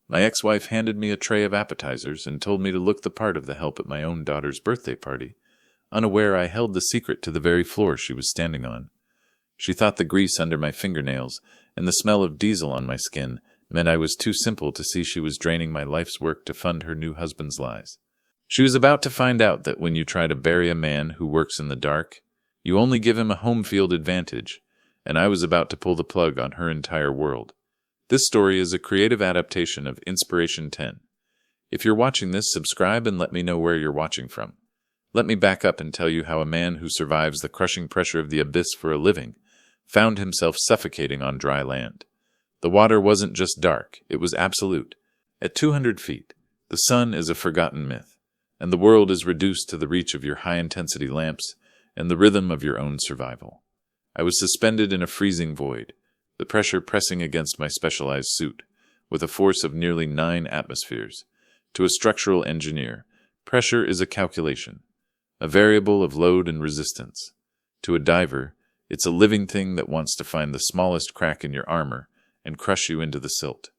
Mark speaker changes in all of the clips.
Speaker 1: My ex-wife handed me a tray of appetizers and told me to look the part of the help at my own daughter's birthday party, unaware I held the secret to the very floor she was standing on. She thought the grease under my fingernails and the smell of diesel on my skin meant I was too simple to see she was draining my life's work to fund her new husband's lies. She was about to find out that when you try to bury a man who works in the dark, you only give him a home field advantage, and I was about to pull the plug on her entire world. This story is a creative adaptation of Inspiration 10. If you're watching this, subscribe and let me know where you're watching from. Let me back up and tell you how a man who survives the crushing pressure of the abyss for a living found himself suffocating on dry land. The water wasn't just dark, it was absolute. At 200 feet, the sun is a forgotten myth, and the world is reduced to the reach of your high-intensity lamps and the rhythm of your own survival. I was suspended in a freezing void, the pressure pressing against my specialized suit, with a force of nearly 9 atmospheres. To a structural engineer, pressure is a calculation, a variable of load and resistance. To a diver, it's a living thing that wants to find the smallest crack in your armor and crush you into the silt.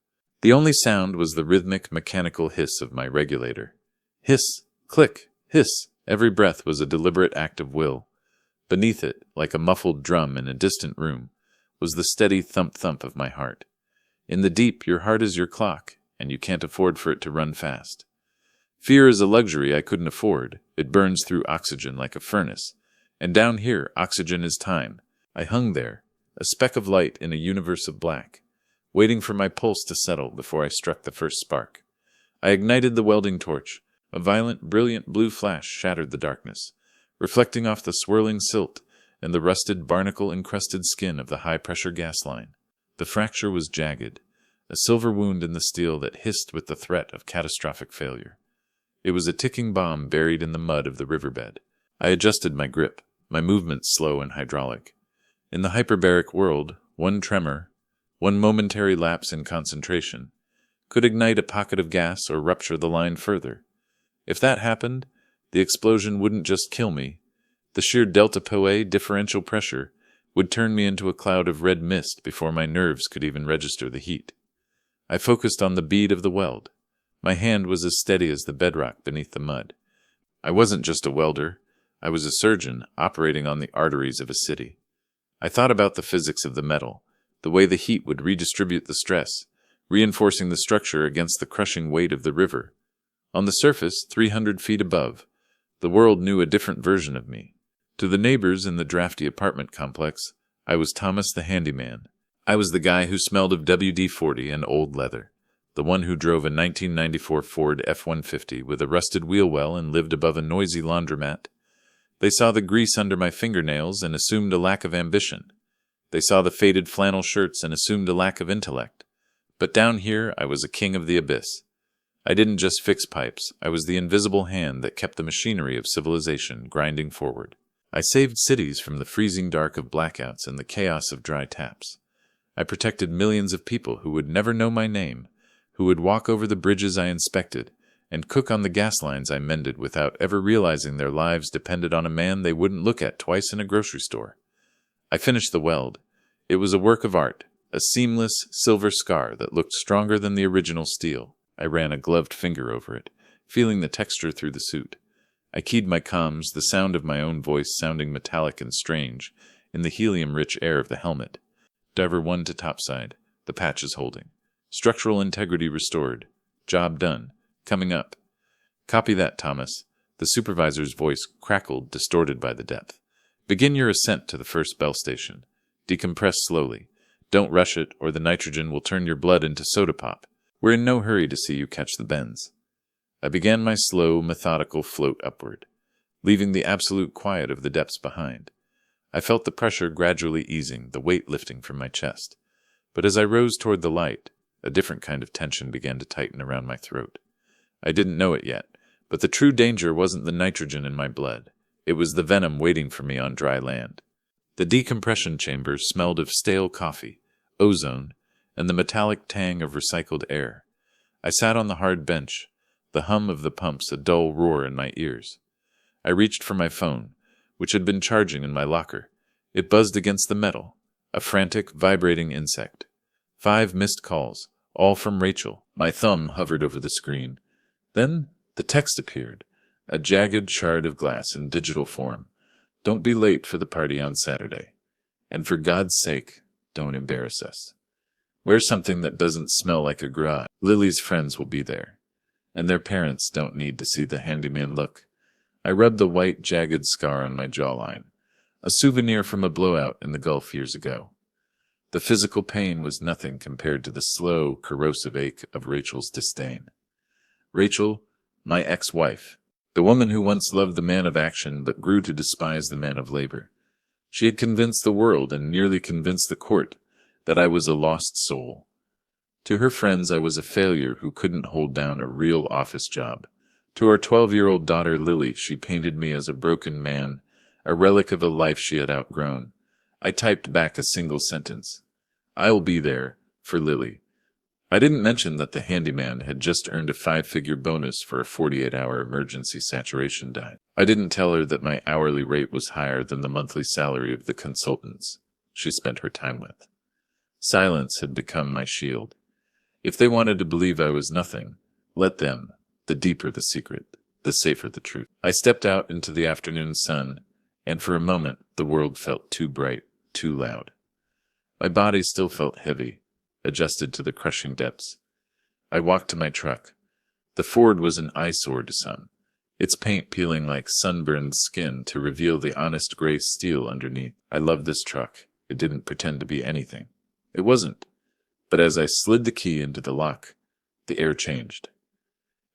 Speaker 1: The only sound was the rhythmic, mechanical hiss of my regulator. Hiss, click, hiss. Every breath was a deliberate act of will. Beneath it, like a muffled drum in a distant room, was the steady thump-thump of my heart. In the deep, your heart is your clock, and you can't afford for it to run fast. Fear is a luxury I couldn't afford. It burns through oxygen like a furnace. And down here, oxygen is time. I hung there, a speck of light in a universe of black, waiting for my pulse to settle before I struck the first spark. I ignited the welding torch. A violent, brilliant blue flash shattered the darkness, reflecting off the swirling silt and the rusted, barnacle-encrusted skin of the high-pressure gas line. The fracture was jagged, a silver wound in the steel that hissed with the threat of catastrophic failure. It was a ticking bomb buried in the mud of the riverbed. I adjusted my grip, my movements slow and hydraulic. In the hyperbaric world, one tremor, one momentary lapse in concentration, could ignite a pocket of gas or rupture the line further. If that happened, the explosion wouldn't just kill me. The sheer delta Poe differential pressure would turn me into a cloud of red mist before my nerves could even register the heat. I focused on the bead of the weld. My hand was as steady as the bedrock beneath the mud. I wasn't just a welder. I was a surgeon operating on the arteries of a city. I thought about the physics of the metal, the way the heat would redistribute the stress, reinforcing the structure against the crushing weight of the river. On the surface, 300 feet above, the world knew a different version of me. To the neighbors in the drafty apartment complex, I was Thomas the handyman. I was the guy who smelled of WD-40 and old leather, the one who drove a 1994 Ford F-150 with a rusted wheel well and lived above a noisy laundromat. They saw the grease under my fingernails and assumed a lack of ambition. They saw the faded flannel shirts and assumed a lack of intellect. But down here, I was a king of the abyss. I didn't just fix pipes, I was the invisible hand that kept the machinery of civilization grinding forward. I saved cities from the freezing dark of blackouts and the chaos of dry taps. I protected millions of people who would never know my name, who would walk over the bridges I inspected, and cook on the gas lines I mended without ever realizing their lives depended on a man they wouldn't look at twice in a grocery store. I finished the weld. It was a work of art, a seamless silver scar that looked stronger than the original steel. I ran a gloved finger over it, feeling the texture through the suit. I keyed my comms, the sound of my own voice sounding metallic and strange in the helium-rich air of the helmet. Diver 1 to topside. The patch is holding. Structural integrity restored. Job done. Coming up. Copy that, Thomas. The supervisor's voice crackled, distorted by the depth. Begin your ascent to the first bell station. Decompress slowly. Don't rush it, or the nitrogen will turn your blood into soda pop. We're in no hurry to see you catch the bends. I began my slow, methodical float upward, leaving the absolute quiet of the depths behind. I felt the pressure gradually easing, the weight lifting from my chest. But as I rose toward the light, a different kind of tension began to tighten around my throat. I didn't know it yet, but the true danger wasn't the nitrogen in my blood. It was the venom waiting for me on dry land. The decompression chambers smelled of stale coffee, ozone, and the metallic tang of recycled air. I sat on the hard bench, the hum of the pumps a dull roar in my ears. I reached for my phone, which had been charging in my locker. It buzzed against the metal, a frantic, vibrating insect. 5 missed calls, All from Rachel. My thumb hovered over the screen. Then the text appeared, a jagged shard of glass in digital form. Don't be late for the party on Saturday. And for God's sake, don't embarrass us. Wear something that doesn't smell like a garage. Lily's friends will be there, and their parents don't need to see the handyman look. I rubbed the white, jagged scar on my jawline, a souvenir from a blowout in the Gulf years ago. The physical pain was nothing compared to the slow, corrosive ache of Rachel's disdain. Rachel, my ex-wife, the woman who once loved the man of action but grew to despise the man of labor. She had convinced the world and nearly convinced the court that I was a lost soul. To her friends, I was a failure who couldn't hold down a real office job. To our 12-year-old daughter, Lily, she painted me as a broken man, a relic of a life she had outgrown. I typed back a single sentence. I'll be there, for Lily. I didn't mention that the handyman had just earned a 5-figure bonus for a 48-hour emergency saturation dive. I didn't tell her that my hourly rate was higher than the monthly salary of the consultants she spent her time with. Silence had become my shield. If they wanted to believe I was nothing, let them. The deeper the secret, the safer the truth. I stepped out into the afternoon sun, and for a moment the world felt too bright, too loud. My body still felt heavy, adjusted to the crushing depths. I walked to my truck. The Ford was an eyesore to some, its paint peeling like sunburned skin to reveal the honest gray steel underneath. I loved this truck. It didn't pretend to be anything. It wasn't. But as I slid the key into the lock, the air changed.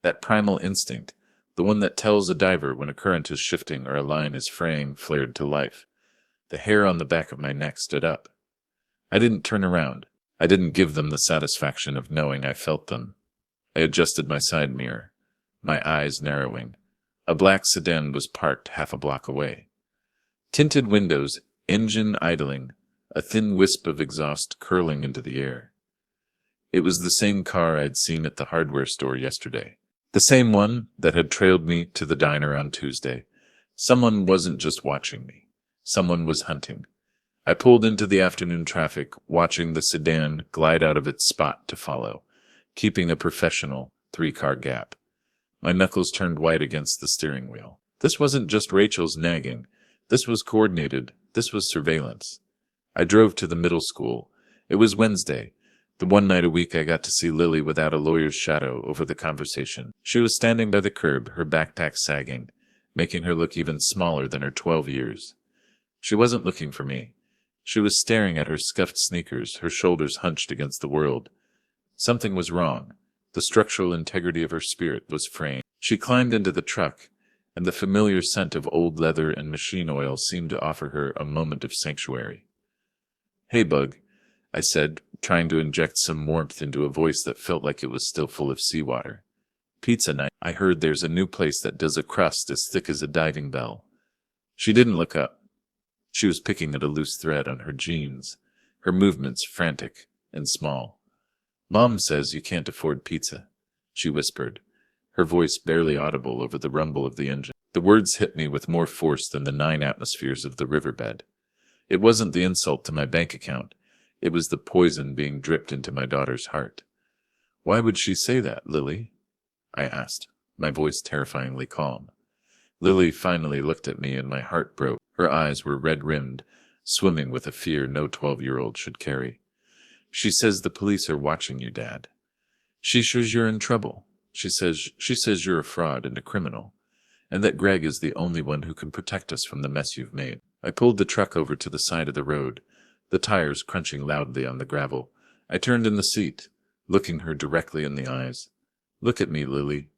Speaker 1: That primal instinct, the one that tells a diver when a current is shifting or a line is fraying, flared to life. The hair on the back of my neck stood up. I didn't turn around. I didn't give them the satisfaction of knowing I felt them. I adjusted my side mirror, my eyes narrowing. A black sedan was parked half a block away. Tinted windows, engine idling, a thin wisp of exhaust curling into the air. It was the same car I'd seen at the hardware store yesterday. The same one that had trailed me to the diner on Tuesday. Someone wasn't just watching me. Someone was hunting. I pulled into the afternoon traffic, watching the sedan glide out of its spot to follow, keeping a professional 3-car gap. My knuckles turned white against the steering wheel. This wasn't just Rachel's nagging. This was coordinated. This was surveillance. I drove to the middle school. It was Wednesday. The one night a week I got to see Lily without a lawyer's shadow over the conversation. She was standing by the curb, her backpack sagging, making her look even smaller than her 12 years. She wasn't looking for me. She was staring at her scuffed sneakers, her shoulders hunched against the world. Something was wrong. The structural integrity of her spirit was fraying. She climbed into the truck, and the familiar scent of old leather and machine oil seemed to offer her a moment of sanctuary. "Hey, Bug," I said, trying to inject some warmth into a voice that felt like it was still full of seawater. "Pizza night. I heard there's a new place that does a crust as thick as a diving bell." She didn't look up. She was picking at a loose thread on her jeans, her movements frantic and small. "Mom says you can't afford pizza," she whispered, her voice barely audible over the rumble of the engine. The words hit me with more force than the 9 atmospheres of the riverbed. It wasn't the insult to my bank account. It was the poison being dripped into my daughter's heart. "Why would she say that, Lily?" I asked, my voice terrifyingly calm. Lily finally looked at me and my heart broke. Her eyes were red-rimmed, swimming with a fear no 12-year-old should carry. "She says the police are watching you, Dad. She says you're in trouble. She says you're a fraud and a criminal, and that Greg is the only one who can protect us from the mess you've made." I pulled the truck over to the side of the road, the tires crunching loudly on the gravel. I turned in the seat, looking her directly in the eyes. "Look at me, Lily.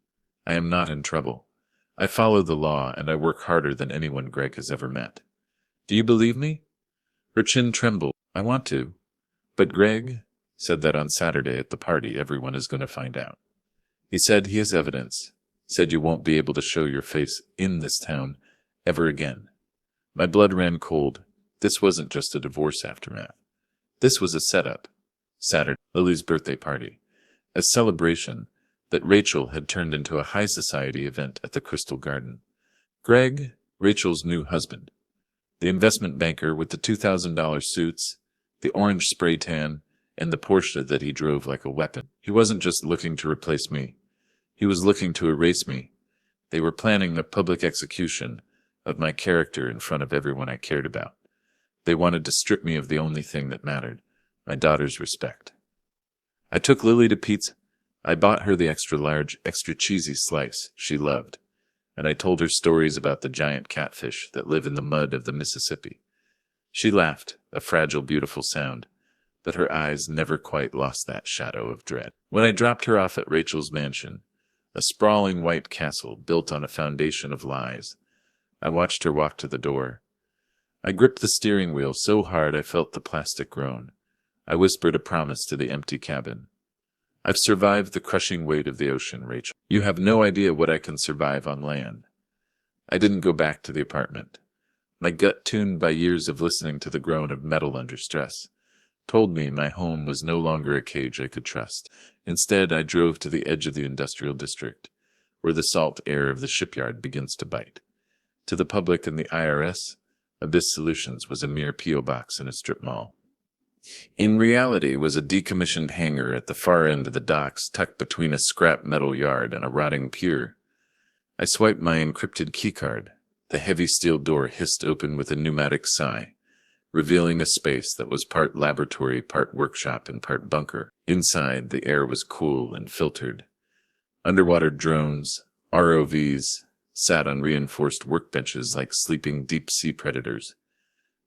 Speaker 1: I am not in trouble. I follow the law, and I work harder than anyone Greg has ever met. Do you believe me?" Her chin trembled. "I want to. But Greg said that on Saturday at the party everyone is going to find out. He said he has evidence. Said you won't be able to show your face in this town ever again." My blood ran cold. This wasn't just a divorce aftermath. This was a setup. Saturday, Lily's birthday party. A celebration that Rachel had turned into a high society event at the Crystal Garden. Greg, Rachel's new husband. The investment banker with the $2,000 suits, the orange spray tan, and the Porsche that he drove like a weapon. He wasn't just looking to replace me. He was looking to erase me. They were planning the public execution of my character in front of everyone I cared about. They wanted to strip me of the only thing that mattered, my daughter's respect. I took Lily to pizza. I bought her the extra large, extra cheesy slice she loved, and I told her stories about the giant catfish that live in the mud of the Mississippi. She laughed, a fragile, beautiful sound, but her eyes never quite lost that shadow of dread. When I dropped her off at Rachel's mansion, a sprawling white castle built on a foundation of lies, I watched her walk to the door. I gripped the steering wheel so hard I felt the plastic groan. I whispered a promise to the empty cabin. I've survived the crushing weight of the ocean, Rachel. You have no idea what I can survive on land. I didn't go back to the apartment. My gut, tuned by years of listening to the groan of metal under stress, told me my home was no longer a cage I could trust. Instead, I drove to the edge of the industrial district, where the salt air of the shipyard begins to bite. To the public and the IRS, Abyss Solutions was a mere P.O. box in a strip mall. In reality, was a decommissioned hangar at the far end of the docks, tucked between a scrap metal yard and a rotting pier. I swiped my encrypted keycard. The heavy steel door hissed open with a pneumatic sigh, revealing a space that was part laboratory, part workshop, and part bunker. Inside, the air was cool and filtered. Underwater drones, ROVs, sat on reinforced workbenches like sleeping deep-sea predators.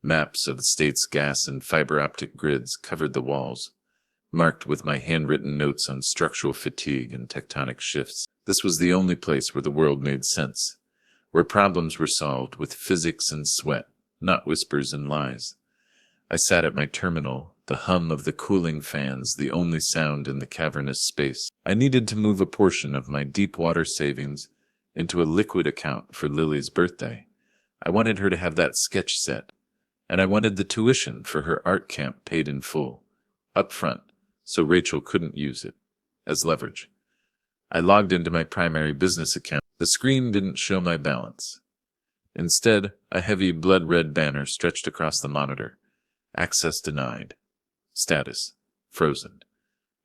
Speaker 1: Maps of the state's gas and fiber optic grids covered the walls, marked with my handwritten notes on structural fatigue and tectonic shifts. This was the only place where the world made sense, where problems were solved with physics and sweat, not whispers and lies. I sat at my terminal, the hum of the cooling fans the only sound in the cavernous space. I needed to move a portion of my deep water savings into a liquid account for Lily's birthday. I wanted her to have that sketch set, and I wanted the tuition for her art camp paid in full, up front, so Rachel couldn't use it as leverage. I logged into my primary business account. The screen didn't show my balance. Instead, a heavy blood-red banner stretched across the monitor. Access denied. Status frozen.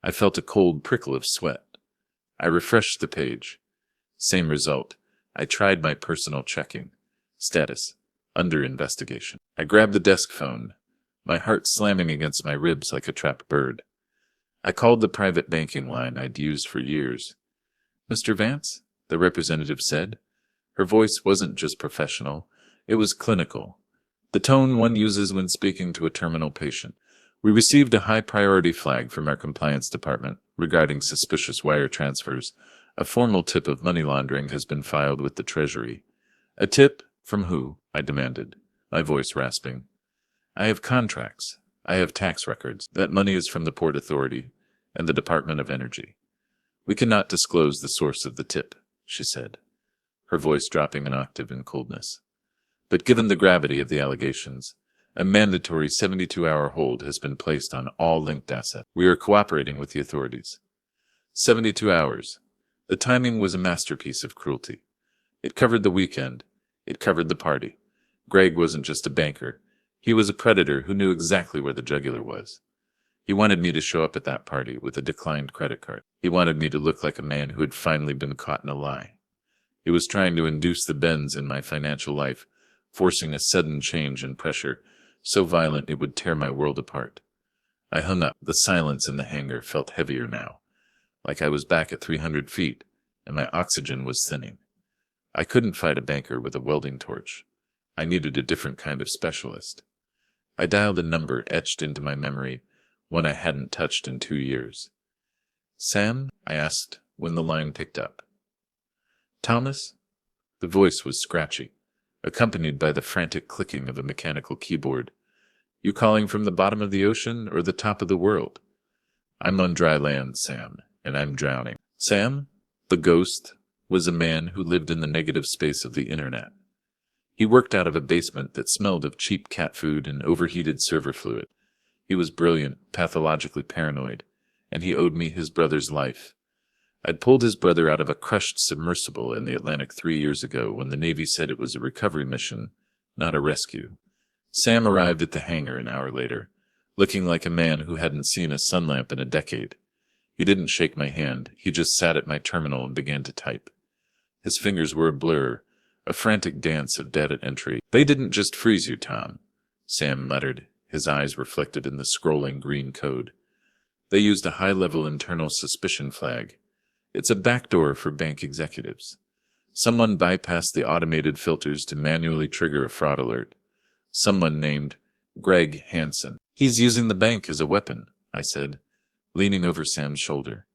Speaker 1: I felt a cold prickle of sweat. I refreshed the page. Same result. I tried my personal checking. Status under investigation. I grabbed the desk phone, my heart slamming against my ribs like a trapped bird. I called the private banking line I'd used for years. "Mr. Vance?" the representative said. Her voice wasn't just professional, it was clinical, the tone one uses when speaking to a terminal patient. "We received a high-priority flag from our compliance department regarding suspicious wire transfers. A formal tip of money laundering has been filed with the Treasury." "A tip? From who?" I demanded, my voice rasping. "I have contracts. I have tax records. That money is from the Port Authority and the Department of Energy. We cannot disclose the source of the tip," she said, her voice dropping an octave in coldness. "But given the gravity of the allegations, a mandatory 72-hour hold has been placed on all linked assets. We are cooperating with the authorities." 72 hours. The timing was a masterpiece of cruelty. It covered the weekend. It covered the party. Greg wasn't just a banker. He was a predator who knew exactly where the jugular was. He wanted me to show up at that party with a declined credit card. He wanted me to look like a man who had finally been caught in a lie. He was trying to induce the bends in my financial life, forcing a sudden change in pressure, so violent it would tear my world apart. I hung up. The silence in the hangar felt heavier now, like I was back at 300 feet, and my oxygen was thinning. I couldn't fight a banker with a welding torch. I needed a different kind of specialist. I dialed a number etched into my memory, one I hadn't touched in 2 years. "Sam?" I asked when the line picked up. "Thomas?" The voice was scratchy, accompanied by the frantic clicking of a mechanical keyboard. "You calling from the bottom of the ocean or the top of the world?" "I'm on dry land, Sam, and I'm drowning." Sam, the ghost, was a man who lived in the negative space of the internet. He worked out of a basement that smelled of cheap cat food and overheated server fluid. He was brilliant, pathologically paranoid, and he owed me his brother's life. I'd pulled his brother out of a crushed submersible in the Atlantic 3 years ago when the Navy said it was a recovery mission, not a rescue. Sam arrived at the hangar an hour later, looking like a man who hadn't seen a sun lamp in a decade. He didn't shake my hand, he just sat at my terminal and began to type. His fingers were a blur, a frantic dance of data entry. "They didn't just freeze you, Tom," Sam muttered, his eyes reflected in the scrolling green code. "They used a high-level internal suspicion flag. It's a backdoor for bank executives. Someone bypassed the automated filters to manually trigger a fraud alert. Someone named Greg Hansen. He's using the bank as a weapon," I said, leaning over Sam's shoulder.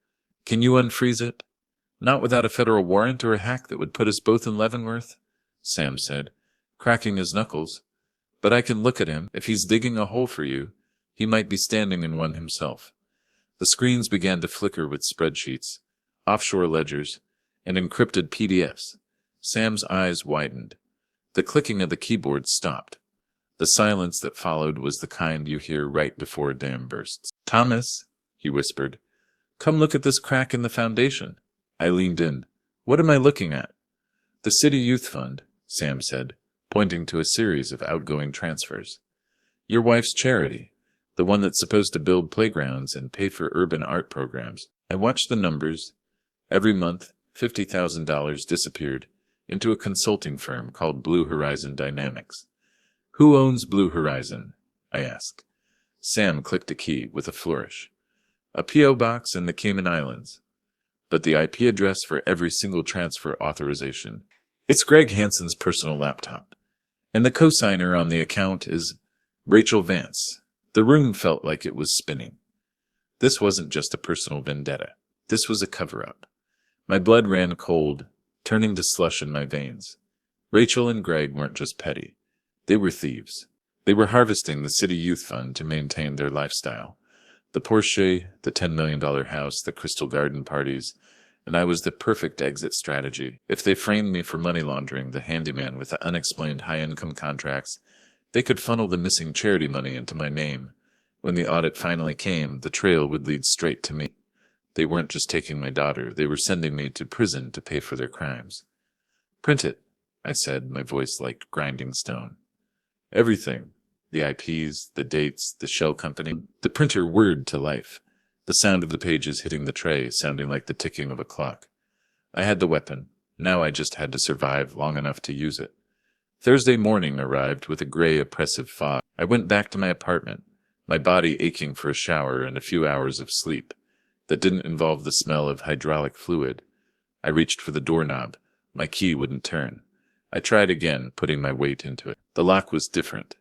Speaker 1: "Can you unfreeze it?" "Not without a federal warrant or a hack that would put us both in Leavenworth," Sam said, cracking his knuckles. "But I can look at him. If he's digging a hole for you, he might be standing in one himself." The screens began to flicker with spreadsheets, offshore ledgers, and encrypted PDFs. Sam's eyes widened. The clicking of the keyboard stopped. The silence that followed was the kind you hear right before a dam bursts. "Thomas," he whispered, "come look at this crack in the foundation." I leaned in. "What am I looking at?" "The City Youth Fund," Sam said, pointing to a series of outgoing transfers. "Your wife's charity, the one that's supposed to build playgrounds and pay for urban art programs." I watched the numbers. Every month, $50,000 disappeared into a consulting firm called Blue Horizon Dynamics. "Who owns Blue Horizon?" I asked. Sam clicked a key with a flourish. "A P.O. box in the Cayman Islands. But the IP address for every single transfer authorization. It's Greg Hansen's personal laptop. And the cosigner on the account is Rachel Vance." The room felt like it was spinning. This wasn't just a personal vendetta. This was a cover-up. My blood ran cold, turning to slush in my veins. Rachel and Greg weren't just petty. They were thieves. They were harvesting the City Youth Fund to maintain their lifestyle. The Porsche, the $10 million house, the Crystal Garden parties, and I was the perfect exit strategy. If they framed me for money laundering, the handyman with the unexplained high-income contracts, they could funnel the missing charity money into my name. When the audit finally came, the trail would lead straight to me. They weren't just taking my daughter, they were sending me to prison to pay for their crimes. "Print it," I said, my voice like grinding stone. "Everything. The IPs, the dates, the shell company." The printer whirred to life, the sound of the pages hitting the tray sounding like the ticking of a clock. I had the weapon. Now I just had to survive long enough to use it. Thursday morning arrived with a gray, oppressive fog. I went back to my apartment, my body aching for a shower and a few hours of sleep that didn't involve the smell of hydraulic fluid. I reached for the doorknob. My key wouldn't turn. I tried again, putting my weight into it. The lock was different.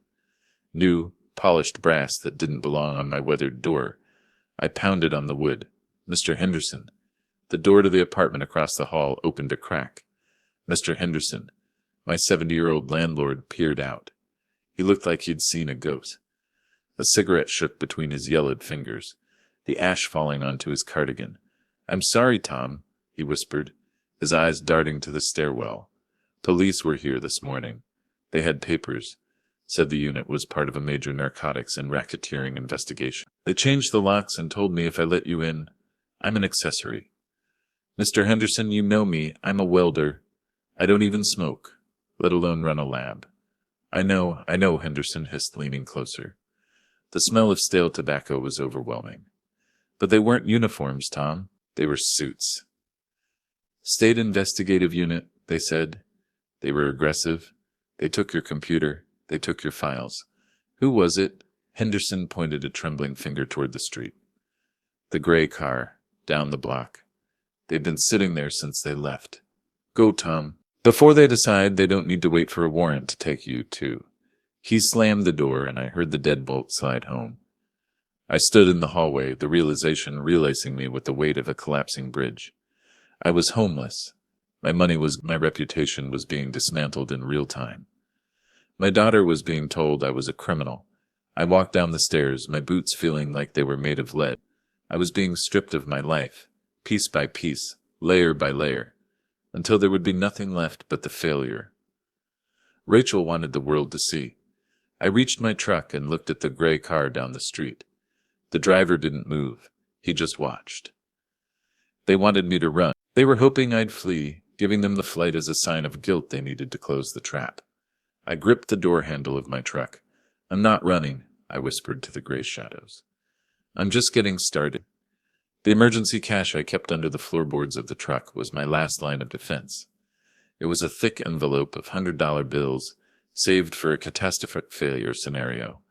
Speaker 1: New, polished brass that didn't belong on my weathered door. I pounded on the wood. "Mr. Henderson." The door to the apartment across the hall opened a crack. "Mr. Henderson." My 70-year-old landlord peered out. He looked like he'd seen a ghost. A cigarette shook between his yellowed fingers, the ash falling onto his cardigan. "I'm sorry, Tom," he whispered, his eyes darting to the stairwell. "Police were here this morning. They had papers. Said the unit was part of a major narcotics and racketeering investigation. They changed the locks and told me if I let you in, I'm an accessory. Mr. Henderson, you know me. I'm a welder. I don't even smoke, let alone run a lab." I know, Henderson hissed, leaning closer. The smell of stale tobacco was overwhelming. "But they weren't uniforms, Tom. They were suits." "State investigative unit," they said. "They were aggressive. They took your computer. They took your files." "Who was it?" Henderson pointed a trembling finger toward the street. "The gray car, down the block. They've been sitting there since they left. Go, Tom. Before they decide, they don't need to wait for a warrant to take you, too." He slammed the door, and I heard the deadbolt slide home. I stood in the hallway, the realization relacing me with the weight of a collapsing bridge. I was homeless. My reputation was being dismantled in real time. My daughter was being told I was a criminal. I walked down the stairs, my boots feeling like they were made of lead. I was being stripped of my life, piece by piece, layer by layer, until there would be nothing left but the failure. Rachel wanted the world to see. I reached my truck and looked at the gray car down the street. The driver didn't move. He just watched. They wanted me to run. They were hoping I'd flee, giving them the flight as a sign of guilt they needed to close the trap. I gripped the door handle of my truck. "I'm not running. I whispered to the gray shadows. I'm just getting started. The emergency cash I kept under the floorboards of the truck was my last line of defense. It was a thick envelope of $100 bills, saved for a catastrophic failure scenario.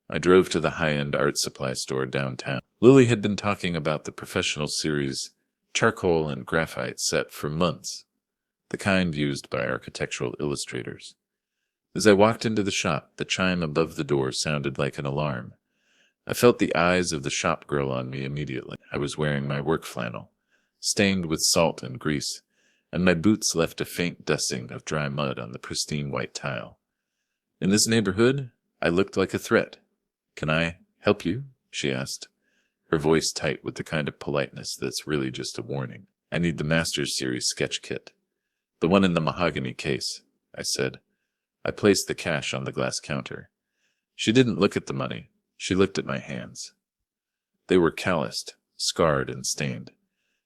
Speaker 1: I drove to the high-end art supply store downtown. Lily had been talking about the professional series charcoal and graphite set for months, the kind used by architectural illustrators. As I walked into the shop, the chime above the door sounded like an alarm. I felt the eyes of the shop girl on me immediately. I was wearing my work flannel, stained with salt and grease, and my boots left a faint dusting of dry mud on the pristine white tile. In this neighborhood, I looked like a threat. Can I help you? She asked, her voice tight with the kind of politeness that's really just a warning. I need the Masters Series sketch kit. The one in the mahogany case, I said. I placed the cash on the glass counter. She didn't look at the money. She looked at my hands. They were calloused, scarred, and stained.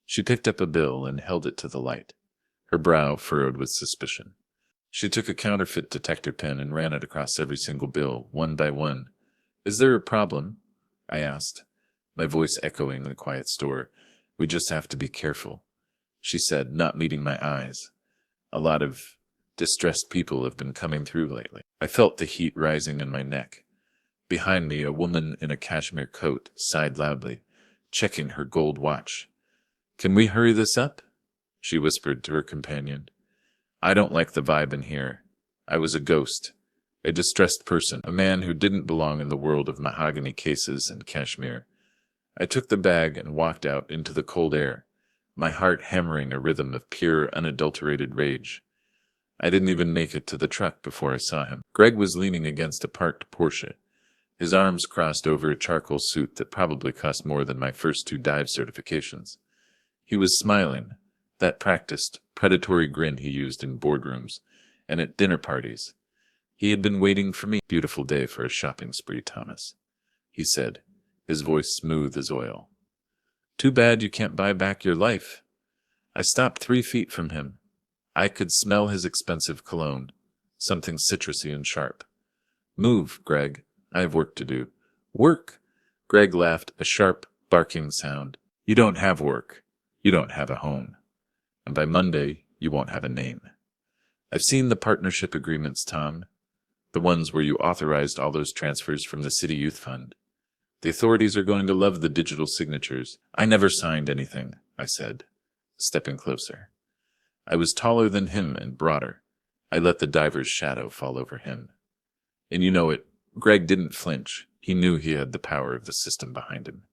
Speaker 1: She picked up a bill and held it to the light, her brow furrowed with suspicion. She took a counterfeit detector pen and ran it across every single bill, one by one. Is there a problem? I asked, my voice echoing the quiet store. We just have to be careful, she said, not meeting my eyes. A lot of distressed people have been coming through lately. I felt the heat rising in my neck. Behind me, a woman in a cashmere coat sighed loudly, checking her gold watch. Can we hurry this up? She whispered to her companion. I don't like the vibe in here. I was a ghost, a distressed person, a man who didn't belong in the world of mahogany cases and cashmere. I took the bag and walked out into the cold air, my heart hammering a rhythm of pure, unadulterated rage. I didn't even make it to the truck before I saw him. Greg was leaning against a parked Porsche, his arms crossed over a charcoal suit that probably cost more than my first 2 dive certifications. He was smiling, that practiced, predatory grin he used in boardrooms and at dinner parties. He had been waiting for me. Beautiful day for a shopping spree, Thomas, he said, his voice smooth as oil. Too bad you can't buy back your life. I stopped 3 feet from him. I could smell his expensive cologne, something citrusy and sharp. Move, Greg. I have work to do. Work? Greg laughed, a sharp, barking sound. You don't have work. You don't have a home. And by Monday, you won't have a name. I've seen the partnership agreements, Tom. The ones where you authorized all those transfers from the City Youth Fund. The authorities are going to love the digital signatures. I never signed anything, I said, stepping closer. I was taller than him and broader. I let the diver's shadow fall over him. And you know it, Greg didn't flinch. He knew he had the power of the system behind him.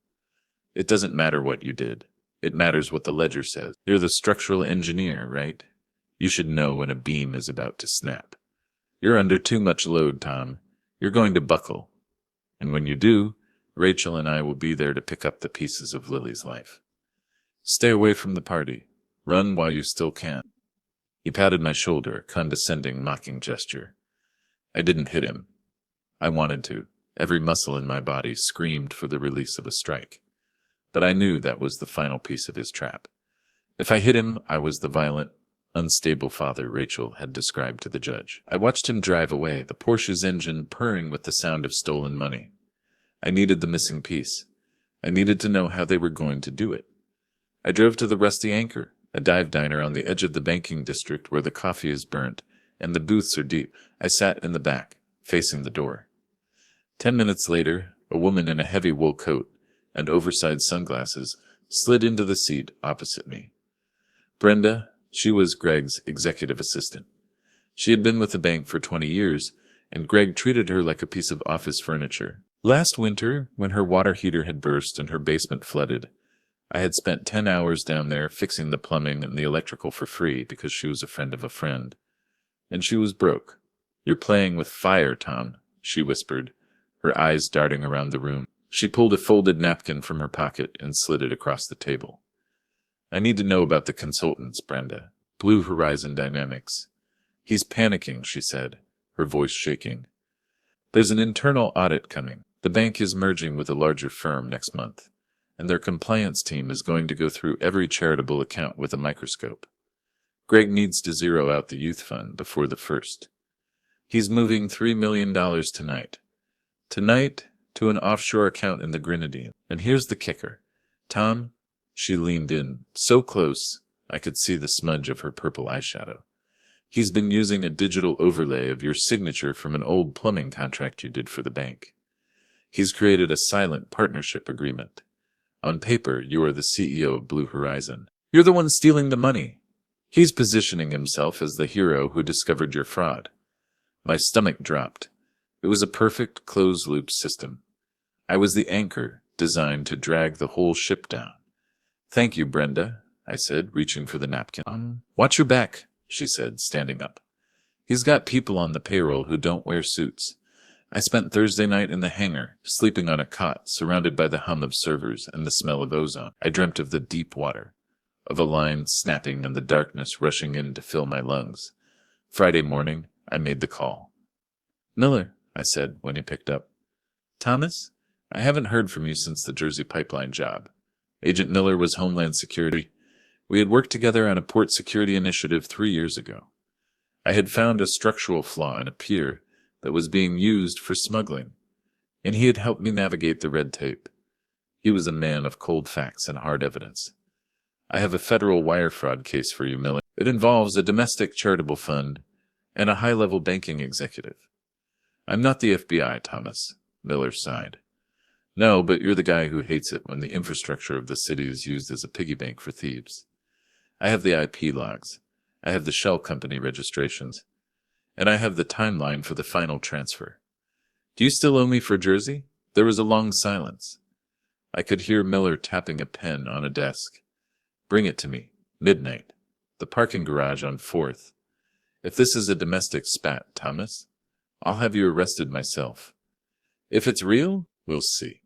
Speaker 1: It doesn't matter what you did. It matters what the ledger says. You're the structural engineer, right? You should know when a beam is about to snap. You're under too much load, Tom. You're going to buckle. And when you do, Rachel and I will be there to pick up the pieces of Lily's life. Stay away from the party. Run while you still can. He patted my shoulder, a condescending, mocking gesture. I didn't hit him. I wanted to. Every muscle in my body screamed for the release of a strike. But I knew that was the final piece of his trap. If I hit him, I was the violent, unstable father Rachel had described to the judge. I watched him drive away, the Porsche's engine purring with the sound of stolen money. I needed the missing piece. I needed to know how they were going to do it. I drove to the Rusty Anchor, a dive diner on the edge of the banking district where the coffee is burnt and the booths are deep. I sat in the back, facing the door. 10 minutes later, a woman in a heavy wool coat and oversized sunglasses slid into the seat opposite me. Brenda, she was Greg's executive assistant. She had been with the bank for 20 years, and Greg treated her like a piece of office furniture. Last winter, when her water heater had burst and her basement flooded, I had spent 10 hours down there fixing the plumbing and the electrical for free because she was a friend of a friend. And she was broke. You're playing with fire, Tom, she whispered, her eyes darting around the room. She pulled a folded napkin from her pocket and slid it across the table. I need to know about the consultants, Brenda. Blue Horizon Dynamics. He's panicking, she said, her voice shaking. There's an internal audit coming. The bank is merging with a larger firm next month, and their compliance team is going to go through every charitable account with a microscope. Greg needs to zero out the youth fund before the 1st. He's moving $3 million tonight. Tonight, to an offshore account in the Grenadines. And here's the kicker. Tom, she leaned in, so close I could see the smudge of her purple eyeshadow. He's been using a digital overlay of your signature from an old plumbing contract you did for the bank. He's created a silent partnership agreement. On paper, you are the CEO of Blue Horizon. You're the one stealing the money. He's positioning himself as the hero who discovered your fraud. My stomach dropped. It was a perfect closed-loop system. I was the anchor designed to drag the whole ship down. Thank you, Brenda, I said, reaching for the napkin. Watch your back, she said, standing up. He's got people on the payroll who don't wear suits. I spent Thursday night in the hangar, sleeping on a cot, surrounded by the hum of servers and the smell of ozone. I dreamt of the deep water, of a line snapping and the darkness rushing in to fill my lungs. Friday morning, I made the call. Miller, I said when he picked up. Thomas, I haven't heard from you since the Jersey pipeline job. Agent Miller was Homeland Security. We had worked together on a port security initiative 3 years ago. I had found a structural flaw in a pier that was being used for smuggling, and he had helped me navigate the red tape. He was a man of cold facts and hard evidence. I have a federal wire fraud case for you, Miller. It involves a domestic charitable fund and a high-level banking executive. I'm not the FBI, Thomas, Miller sighed. No, but you're the guy who hates it when the infrastructure of the city is used as a piggy bank for thieves. I have the IP logs. I have the shell company registrations. And I have the timeline for the final transfer. Do you still owe me for Jersey? There was a long silence. I could hear Miller tapping a pen on a desk. Bring it to me. Midnight. The parking garage on 4th. If this is a domestic spat, Thomas, I'll have you arrested myself. If it's real, we'll see.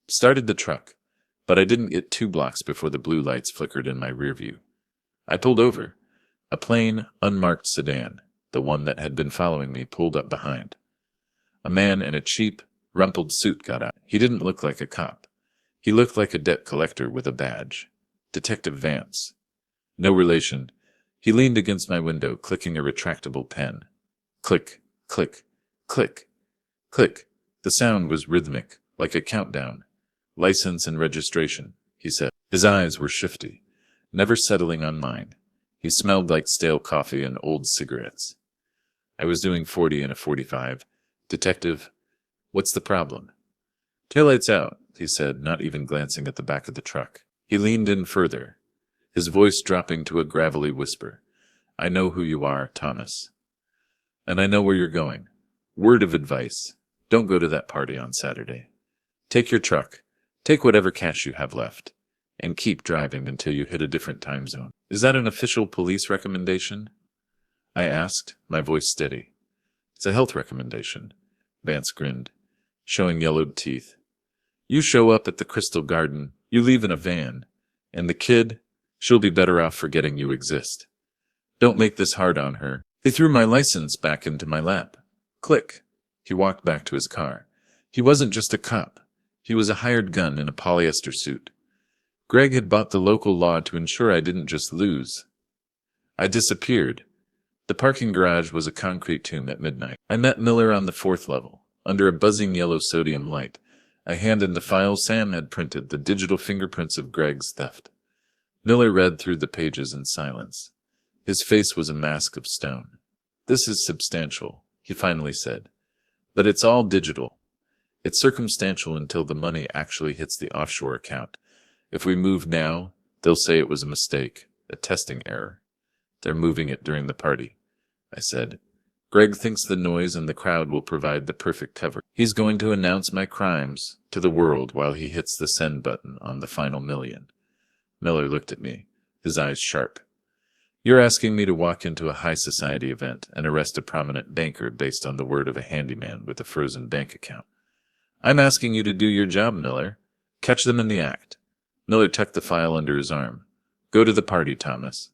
Speaker 1: Started the truck, but I didn't get 2 blocks before the blue lights flickered in my rear view. I pulled over. A plain, unmarked sedan, the one that had been following me, pulled up behind. A man in a cheap, rumpled suit got out. He didn't look like a cop. He looked like a debt collector with a badge. Detective Vance. No relation. He leaned against my window, clicking a retractable pen. Click, click, click, click. The sound was rhythmic, like a countdown. License and registration, he said. His eyes were shifty, never settling on mine. He smelled like stale coffee and old cigarettes. I was doing 40 in a 45. Detective, what's the problem? Taillights out, he said, not even glancing at the back of the truck. He leaned in further, his voice dropping to a gravelly whisper. I know who you are, Thomas. And I know where you're going. Word of advice. Don't go to that party on Saturday. Take your truck. Take whatever cash you have left. And keep driving until you hit a different time zone. Is that an official police recommendation? I asked, my voice steady. It's a health recommendation, Vance grinned, showing yellowed teeth. You show up at the Crystal Garden, you leave in a van, and the kid, she'll be better off forgetting you exist. Don't make this hard on her. They threw my license back into my lap. Click. He walked back to his car. He wasn't just a cop. He was a hired gun in a polyester suit. Greg had bought the local law to ensure I didn't just lose. I disappeared. The parking garage was a concrete tomb at midnight. I met Miller on the 4th level, under a buzzing yellow sodium light. I handed the file Sam had printed, the digital fingerprints of Greg's theft. Miller read through the pages in silence. His face was a mask of stone. This is substantial, he finally said. But it's all digital. It's circumstantial until the money actually hits the offshore account. If we move now, they'll say it was a mistake, a testing error. They're moving it during the party, I said. Greg thinks the noise and the crowd will provide the perfect cover. He's going to announce my crimes to the world while he hits the send button on the final million. Miller looked at me, his eyes sharp. You're asking me to walk into a high society event and arrest a prominent banker based on the word of a handyman with a frozen bank account. I'm asking you to do your job, Miller. Catch them in the act. Miller tucked the file under his arm. Go to the party, Thomas.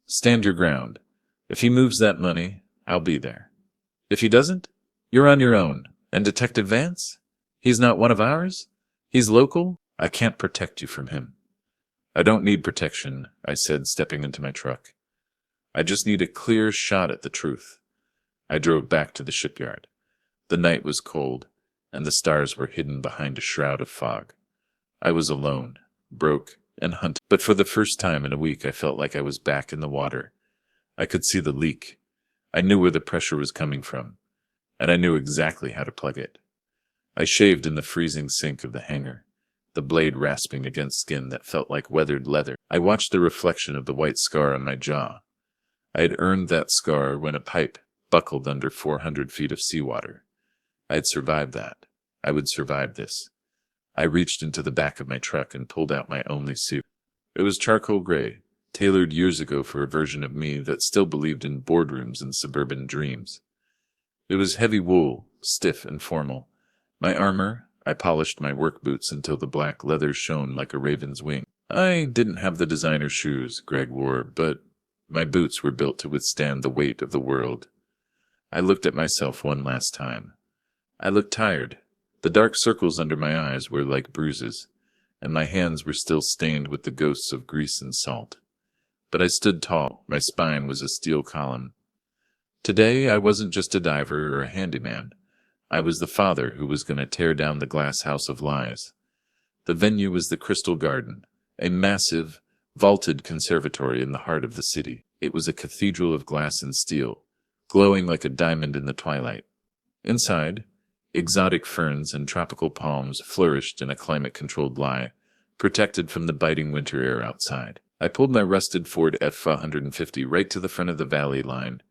Speaker 1: Stand your ground. If he moves that money, I'll be there. If he doesn't, you're on your own. And Detective Vance? He's not one of ours? He's local? I can't protect you from him. I don't need protection, I said, stepping into my truck. I just need a clear shot at the truth. I drove back to the shipyard. The night was cold, and the stars were hidden behind a shroud of fog. I was alone, broke, and hunted, but for the first time in a week I felt like I was back in the water. I could see the leak. I knew where the pressure was coming from, and I knew exactly how to plug it. I shaved in the freezing sink of the hangar, the blade rasping against skin that felt like weathered leather. I watched the reflection of the white scar on my jaw. I had earned that scar when a pipe buckled under 400 feet of seawater. I had survived that. I would survive this. I reached into the back of my truck and pulled out my only suit. It was charcoal gray, tailored years ago for a version of me that still believed in boardrooms and suburban dreams. It was heavy wool, stiff and formal. My armor, I polished my work boots until the black leather shone like a raven's wing. I didn't have the designer shoes Greg wore, but my boots were built to withstand the weight of the world. I looked at myself one last time. I looked tired. The dark circles under my eyes were like bruises, and my hands were still stained with the ghosts of grease and salt. But I stood tall. My spine was a steel column. Today I wasn't just a diver or a handyman. I was the father who was going to tear down the glass house of lies. The venue was the Crystal Garden, a massive, vaulted conservatory in the heart of the city. It was a cathedral of glass and steel, glowing like a diamond in the twilight. Inside, exotic ferns and tropical palms flourished in a climate-controlled lie, protected from the biting winter air outside. I pulled my rusted Ford F-150 right to the front of the valley line,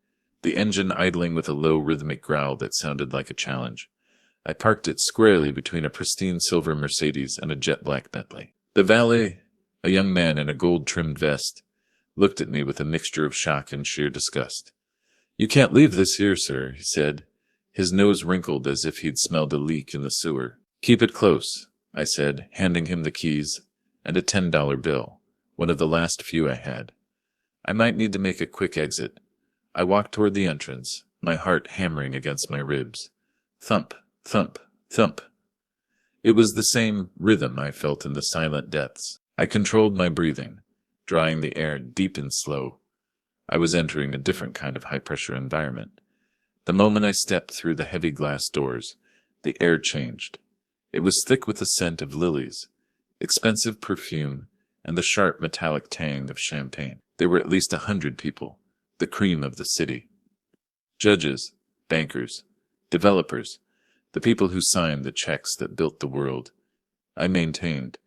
Speaker 1: the engine idling with a low rhythmic growl that sounded like a challenge. I parked it squarely between a pristine silver Mercedes and a jet-black Bentley. The valet, a young man in a gold-trimmed vest, looked at me with a mixture of shock and sheer disgust. "You can't leave this here, sir," he said. His nose wrinkled as if he'd smelled a leak in the sewer. "Keep it close," I said, handing him the keys and a $10 bill, one of the last few I had. I might need to make a quick exit. I walked toward the entrance, my heart hammering against my ribs. Thump, thump, thump. It was the same rhythm I felt in the silent depths. I controlled my breathing, drawing the air deep and slow. I was entering a different kind of high-pressure environment. The moment I stepped through the heavy glass doors, the air changed. It was thick with the scent of lilies, expensive perfume, and the sharp metallic tang of champagne. There were at least 100 people, the cream of the city. Judges, bankers, developers, the people who signed the checks that built the world. I maintained,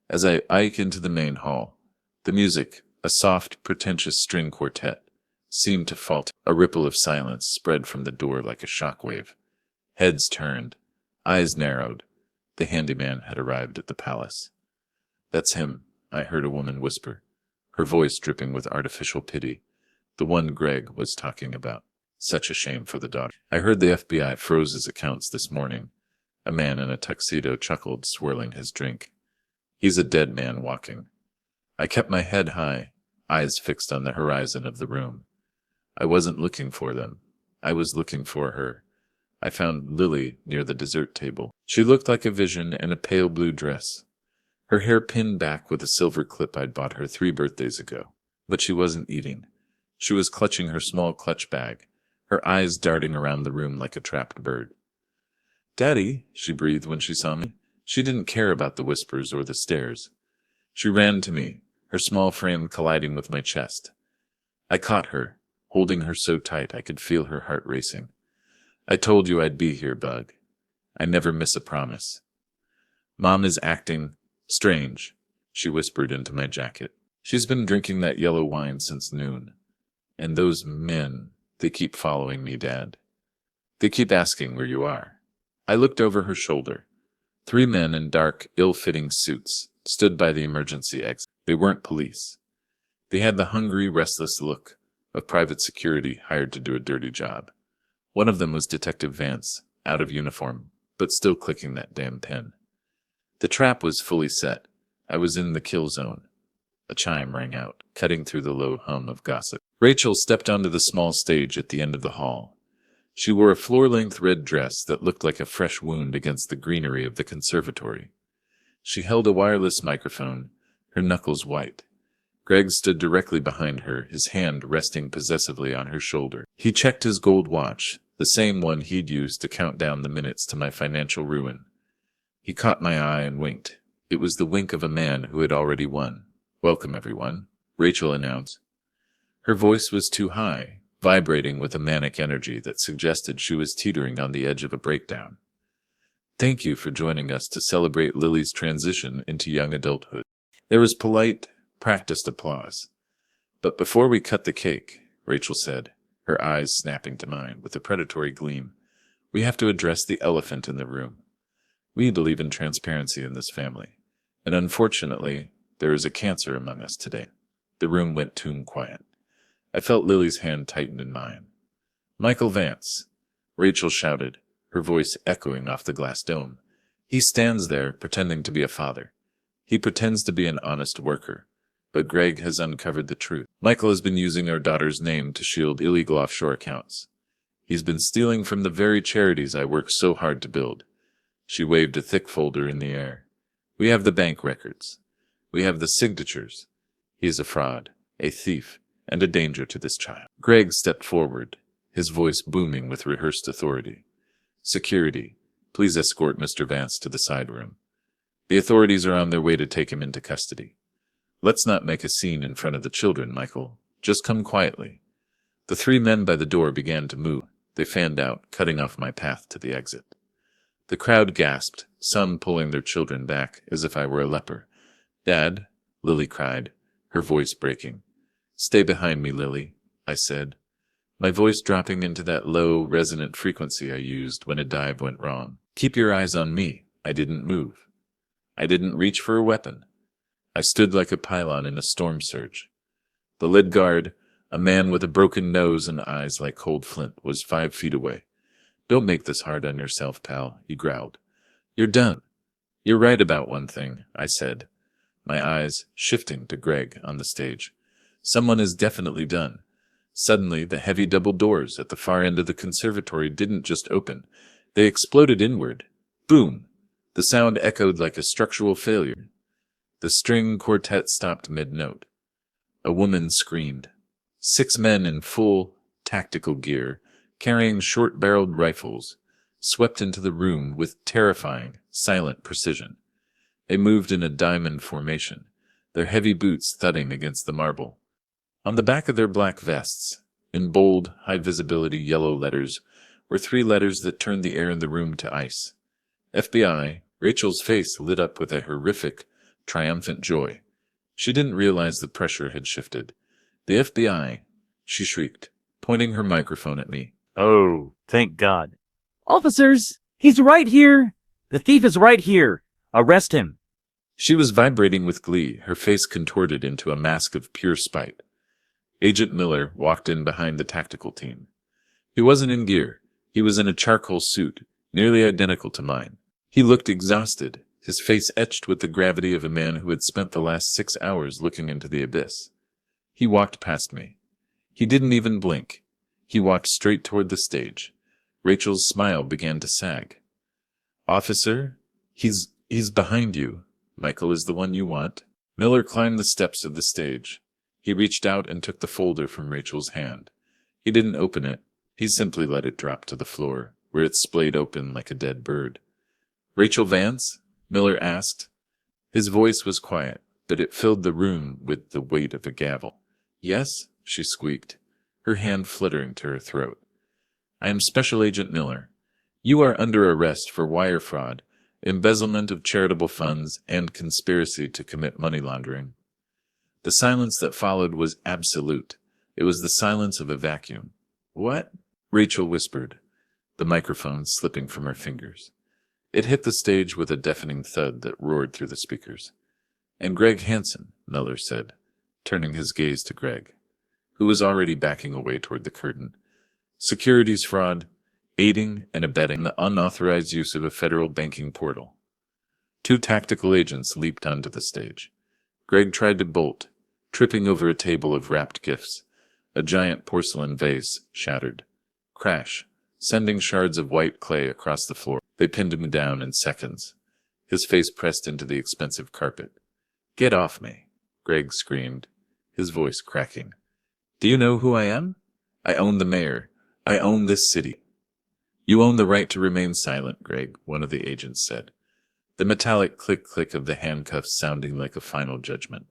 Speaker 1: as I hiked into the main hall. The music, a soft, pretentious string quartet, seemed to falter. A ripple of silence spread from the door like a shockwave. Heads turned, eyes narrowed. The handyman had arrived at the palace. "That's him," I heard a woman whisper, her voice dripping with artificial pity. The one Greg was talking about. Such a shame for the daughter. I heard the FBI froze his accounts this morning. A man in a tuxedo chuckled, swirling his drink. "He's a dead man walking." I kept my head high, eyes fixed on the horizon of the room. I wasn't looking for them. I was looking for her. I found Lily near the dessert table. She looked like a vision in a pale blue dress. Her hair pinned back with a silver clip I'd bought her 3 birthdays ago. But she wasn't eating. She was clutching her small clutch bag, her eyes darting around the room like a trapped bird. "Daddy," she breathed when she saw me. She didn't care about the whispers or the stares. She ran to me, her small frame colliding with my chest. I caught her, holding her so tight I could feel her heart racing. "I told you I'd be here, Bug. I never miss a promise." "Mom is acting strange," she whispered into my jacket. "She's been drinking that yellow wine since noon. And those men, they keep following me, Dad. They keep asking where you are." I looked over her shoulder. 3 men in dark, ill-fitting suits stood by the emergency exit. They weren't police. They had the hungry, restless look of private security hired to do a dirty job. One of them was Detective Vance, out of uniform, but still clicking that damn pen. The trap was fully set. I was in the kill zone. A chime rang out, cutting through the low hum of gossip. Rachel stepped onto the small stage at the end of the hall. She wore a floor-length red dress that looked like a fresh wound against the greenery of the conservatory. She held a wireless microphone, her knuckles white. Greg stood directly behind her, his hand resting possessively on her shoulder. He checked his gold watch, the same one he'd used to count down the minutes to my financial ruin. He caught my eye and winked. It was the wink of a man who had already won. "Welcome, everyone," Rachel announced. Her voice was too high, vibrating with a manic energy that suggested she was teetering on the edge of a breakdown. "Thank you for joining us to celebrate Lily's transition into young adulthood." There was polite, practiced applause. "But before we cut the cake," Rachel said, her eyes snapping to mine with a predatory gleam, "we have to address the elephant in the room. We believe in transparency in this family, and unfortunately, there is a cancer among us today." The room went tomb quiet. I felt Lily's hand tighten in mine. "Michael Vance," Rachel shouted, her voice echoing off the glass dome. "He stands there pretending to be a father. He pretends to be an honest worker. But Greg has uncovered the truth. Michael has been using our daughter's name to shield illegal offshore accounts. He's been stealing from the very charities I worked so hard to build." She waved a thick folder in the air. "We have the bank records. We have the signatures. He is a fraud, a thief, and a danger to this child." Greg stepped forward, his voice booming with rehearsed authority. "Security, please escort Mr. Vance to the side room. The authorities are on their way to take him into custody. Let's not make a scene in front of the children, Michael. Just come quietly." The three men by the door began to move. They fanned out, cutting off my path to the exit. The crowd gasped, some pulling their children back as if I were a leper. "Dad," Lily cried, her voice breaking. "Stay behind me, Lily," I said, my voice dropping into that low, resonant frequency I used when a dive went wrong. "Keep your eyes on me." I didn't move. I didn't reach for a weapon. I stood like a pylon in a storm surge. The lead guard, a man with a broken nose and eyes like cold flint, was 5 feet away. "Don't make this hard on yourself, pal," he growled. "You're done." "You're right about one thing," I said, my eyes shifting to Greg on the stage. "Someone is definitely done." Suddenly, the heavy double doors at the far end of the conservatory didn't just open. They exploded inward. Boom! The sound echoed like a structural failure. The string quartet stopped mid-note. A woman screamed. 6 men in full, tactical gear, carrying short-barreled rifles, swept into the room with terrifying, silent precision. They moved in a diamond formation, their heavy boots thudding against the marble. On the back of their black vests, in bold, high-visibility yellow letters, were 3 letters that turned the air in the room to ice. FBI. Rachel's face lit up with a horrific, triumphant joy. She didn't realize the pressure had shifted. "The FBI," she shrieked, pointing her microphone at me.
Speaker 2: "Oh, thank God." "Officers, he's right here! The thief is right here! Arrest him!"
Speaker 1: She was vibrating with glee, her face contorted into a mask of pure spite. Agent Miller walked in behind the tactical team. He wasn't in gear. He was in a charcoal suit, nearly identical to mine. He looked exhausted, his face etched with the gravity of a man who had spent the last 6 hours looking into the abyss. He walked past me. He didn't even blink. He walked straight toward the stage. Rachel's smile began to sag. "Officer, he's behind you. Michael is the one you want." Miller climbed the steps of the stage. He reached out and took the folder from Rachel's hand. He didn't open it. He simply let it drop to the floor, where it splayed open like a dead bird. "Rachel Vance?" Miller asked. His voice was quiet, but it filled the room with the weight of a gavel. "Yes?" she squeaked, her hand fluttering to her throat. "I am Special Agent Miller. You are under arrest for wire fraud, embezzlement of charitable funds, and conspiracy to commit money laundering." The silence that followed was absolute. It was the silence of a vacuum. "What?" Rachel whispered, the microphone slipping from her fingers. It hit the stage with a deafening thud that roared through the speakers. "And Greg Hansen," Miller said, turning his gaze to Greg, who was already backing away toward the curtain. "Securities fraud, aiding and abetting the unauthorized use of a federal banking portal." 2 tactical agents leaped onto the stage. Greg tried to bolt, tripping over a table of wrapped gifts. A giant porcelain vase shattered. Crash, sending shards of white clay across the floor. They pinned him down in seconds, his face pressed into the expensive carpet. "Get off me," Greg screamed, his voice cracking. "Do you know who I am? I own the mayor. I own this city. You own the right to remain silent, Greg, one of the agents said, the metallic click-click of the handcuffs sounding like a final judgment.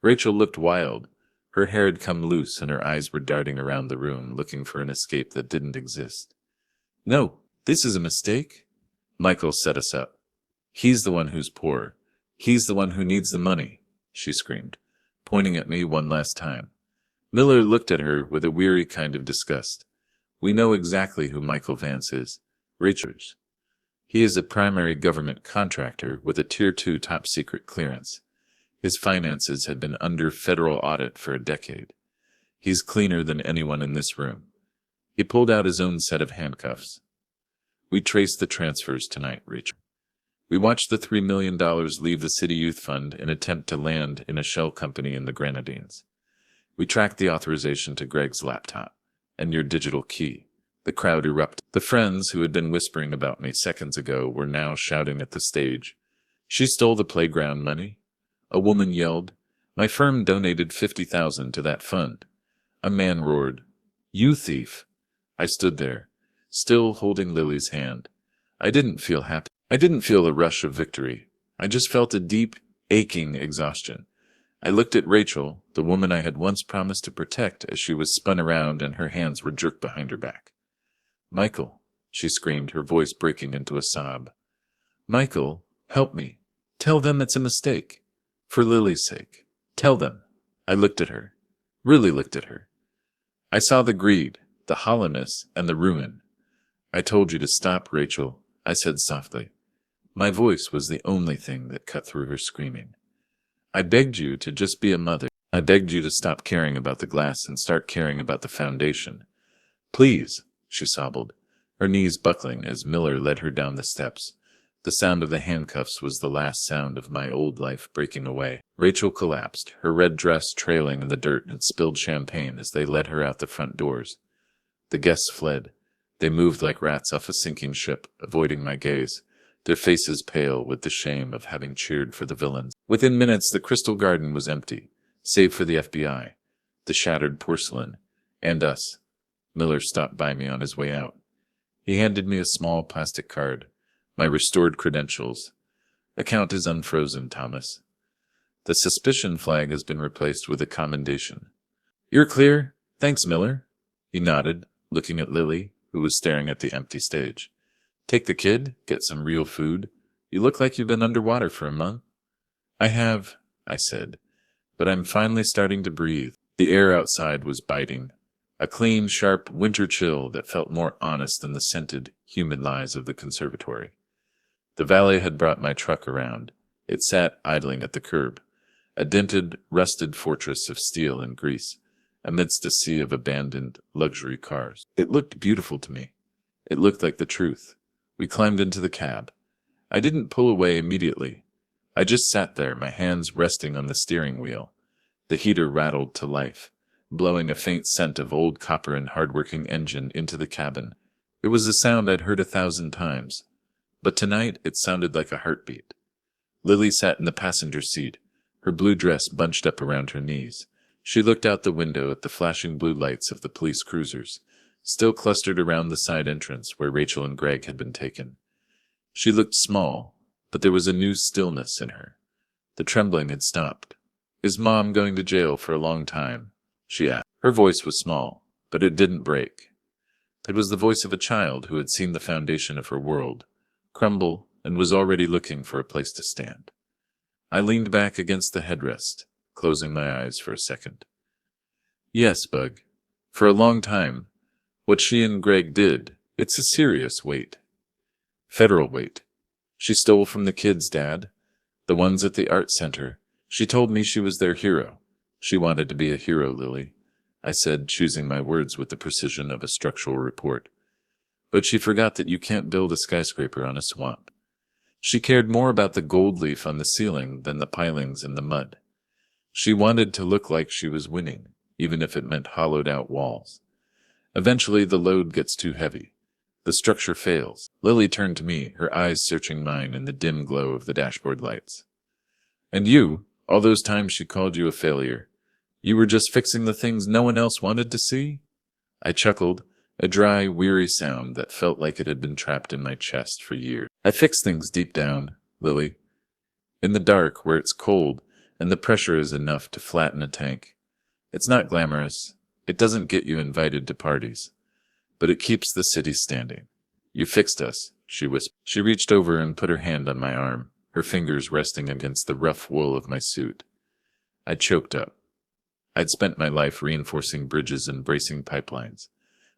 Speaker 1: Rachel looked wild. Her hair had come loose and her eyes were darting around the room, looking for an escape that didn't exist. No, this is a mistake. Michael set us up. He's the one who's poor. He's the one who needs the money, she screamed, pointing at me one last time. Miller looked at her with a weary kind of disgust. We know exactly who Michael Vance is. Rachel's. He is a primary government contractor with a Tier 2 top-secret clearance. His finances had been under federal audit for a decade. He's cleaner than anyone in this room. He pulled out his own set of handcuffs. We traced the transfers tonight, Rachel. We watched the $3 million leave the City Youth Fund and attempt to land in a shell company in the Grenadines. We tracked the authorization to Greg's laptop and your digital key. The crowd erupted. The friends who had been whispering about me seconds ago were now shouting at the stage. She stole the playground money. A woman yelled. My firm donated $50,000 to that fund. A man roared, You thief! I stood there, still holding Lily's hand. I didn't feel happy. I didn't feel a rush of victory. I just felt a deep, aching exhaustion. I looked at Rachel, the woman I had once promised to protect, as she was spun around and her hands were jerked behind her back. Michael, she screamed, her voice breaking into a sob. Michael, help me. Tell them it's a mistake. For Lily's sake. Tell them. I looked at her. Really looked at her. I saw the greed, the hollowness, and the ruin. I told you to stop, Rachel, I said softly. My voice was the only thing that cut through her screaming. I begged you to just be a mother. I begged you to stop caring about the glass and start caring about the foundation. Please, she sobbed, her knees buckling as Miller led her down the steps. The sound of the handcuffs was the last sound of my old life breaking away. Rachel collapsed, her red dress trailing in the dirt and spilled champagne as they led her out the front doors. The guests fled. They moved like rats off a sinking ship, avoiding my gaze, their faces pale with the shame of having cheered for the villains. Within minutes, the Crystal Garden was empty, save for the FBI, the shattered porcelain, and us. Miller stopped by me on his way out. He handed me a small plastic card. My restored credentials. Account is unfrozen, Thomas. The suspicion flag has been replaced with a commendation. You're clear? Thanks, Miller. He nodded, looking at Lily, who was staring at the empty stage. Take the kid, get some real food. You look like you've been underwater for a month. I have, I said, but I'm finally starting to breathe. The air outside was biting. A clean, sharp winter chill that felt more honest than the scented, humid lies of the conservatory. The valet had brought my truck around. It sat idling at the curb, a dented, rusted fortress of steel and grease, amidst a sea of abandoned luxury cars. It looked beautiful to me. It looked like the truth. We climbed into the cab. I didn't pull away immediately. I just sat there, my hands resting on the steering wheel. The heater rattled to life, blowing a faint scent of old copper and hard-working engine into the cabin. It was a sound I'd heard 1,000 times. But tonight it sounded like a heartbeat. Lily sat in the passenger seat, her blue dress bunched up around her knees. She looked out the window at the flashing blue lights of the police cruisers, still clustered around the side entrance where Rachel and Greg had been taken. She looked small, but there was a new stillness in her. The trembling had stopped. Is Mom going to jail for a long time? She asked. Her voice was small, but it didn't break. It was the voice of a child who had seen the foundation of her world crumble and was already looking for a place to stand. I leaned back against the headrest, closing my eyes for a second. Yes, Bug. For a long time, what she and Greg did, it's a serious weight. Federal weight. She stole from the kids, Dad. The ones at the art center. She told me she was their hero. She wanted to be a hero, Lily, I said, choosing my words with the precision of a structural report. But she forgot that you can't build a skyscraper on a swamp. She cared more about the gold leaf on the ceiling than the pilings in the mud. She wanted to look like she was winning, even if it meant hollowed-out walls. Eventually, the load gets too heavy. The structure fails. Lily turned to me, her eyes searching mine in the dim glow of the dashboard lights. And you, all those times she called you a failure, you were just fixing the things no one else wanted to see? I chuckled, a dry, weary sound that felt like it had been trapped in my chest for years. I fix things deep down, Lily. In the dark, where it's cold, and the pressure is enough to flatten a tank. It's not glamorous. It doesn't get you invited to parties. But it keeps the city standing. You fixed us, she whispered. She reached over and put her hand on my arm, her fingers resting against the rough wool of my suit. I choked up. I'd spent my life reinforcing bridges and bracing pipelines,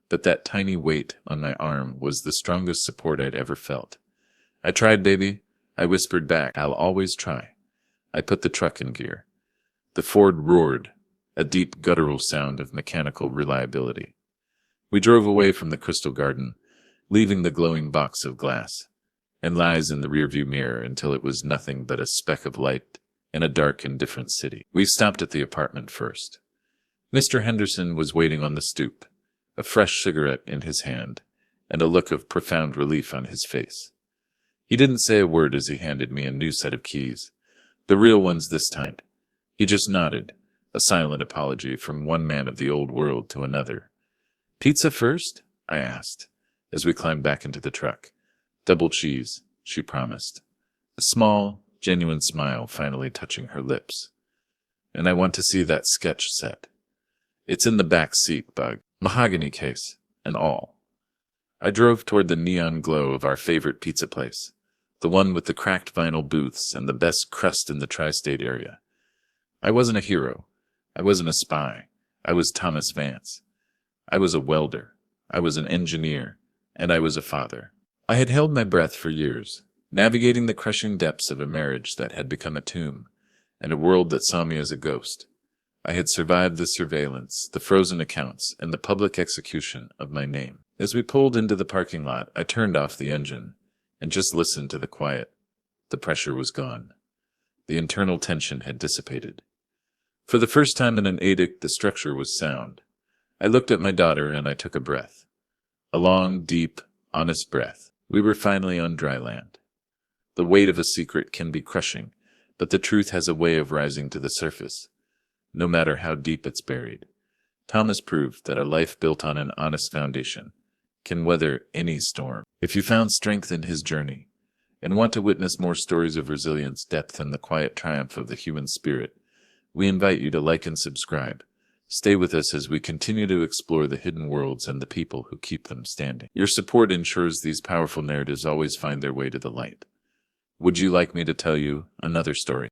Speaker 1: but that tiny weight on my arm was the strongest support I'd ever felt. I tried, baby, I whispered back. I'll always try. I put the truck in gear. The Ford roared, a deep guttural sound of mechanical reliability. We drove away from the Crystal Garden, leaving the glowing box of glass, and lies in the rearview mirror until it was nothing but a speck of light in a dark, indifferent city. We stopped at the apartment first. Mr. Henderson was waiting on the stoop, a fresh cigarette in his hand, and a look of profound relief on his face. He didn't say a word as he handed me a new set of keys, the real ones this time. He just nodded, a silent apology from one man of the old world to another. Pizza first? I asked, as we climbed back into the truck. Double cheese, she promised, a small, genuine smile finally touching her lips. And I want to see that sketch set. It's in the back seat, Bug. Mahogany case, and all. I drove toward the neon glow of our favorite pizza place, the one with the cracked vinyl booths and the best crust in the tri-state area. I wasn't a hero. I wasn't a spy. I was Thomas Vance. I was a welder. I was an engineer. And I was a father. I had held my breath for years, navigating the crushing depths of a marriage that had become a tomb, and a world that saw me as a ghost. I had survived the surveillance, the frozen accounts, and the public execution of my name. As we pulled into the parking lot, I turned off the engine and just listened to the quiet. The pressure was gone. The internal tension had dissipated. For the first time in an edict, the structure was sound. I looked at my daughter and I took a breath. A long, deep, honest breath. We were finally on dry land. The weight of a secret can be crushing, but the truth has a way of rising to the surface, no matter how deep it's buried. Thomas proved that a life built on an honest foundation can weather any storm. If you found strength in his journey and want to witness more stories of resilience, depth, and the quiet triumph of the human spirit, we invite you to like and subscribe. Stay with us as we continue to explore the hidden worlds and the people who keep them standing. Your support ensures these powerful narratives always find their way to the light. Would you like me to tell you another story?